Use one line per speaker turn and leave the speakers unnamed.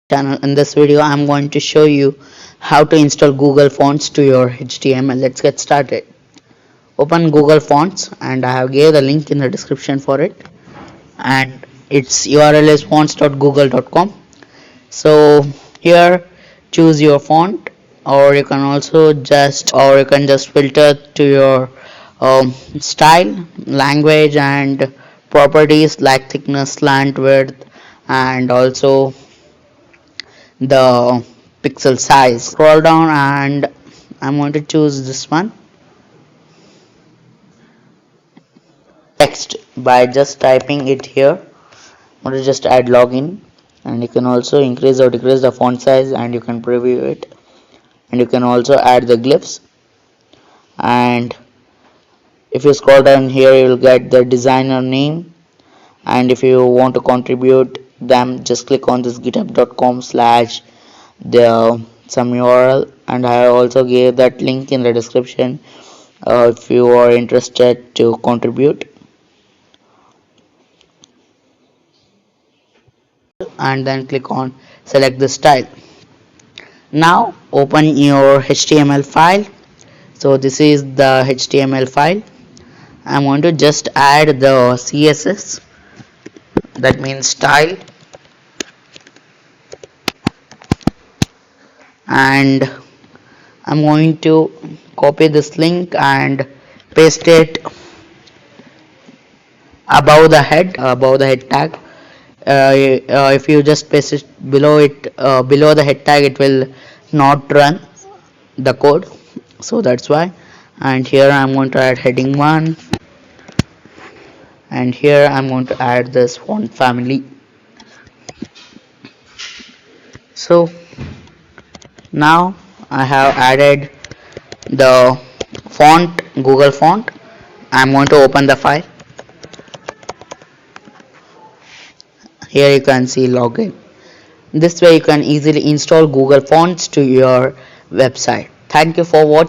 Channel. In this video I'm going to show you how to install Google Fonts to your HTML. Let's get started. Open Google Fonts and I have gave the link in the description for it, and its URL is fonts.google.com. So here choose your font, or you can just filter to your style, language and properties like thickness, slant, width, and also the pixel size. Scroll down and I'm going to choose this one, text, by just typing it here. I'm going to just add login, and you can also increase or decrease the font size, and you can preview it, and you can also add the glyphs. And if you scroll down here you will get the designer name, and if you want to contribute them, just click on this github.com/ the some URL, and I also gave that link in the description if you are interested to contribute. And then click on select the style. Now open your HTML file. So this is the HTML file. I'm going to just add the CSS, that means style, and I'm going to copy this link and paste it above the head tag. If you just paste it below the head tag, it will not run the code, so that's why. And here I'm going to add heading 1, and here I'm going to add this font family. So now I have added the font, Google font. I'm going to open the file. Here you can see login. This way you can easily install Google Fonts to your website. Thank you for watching.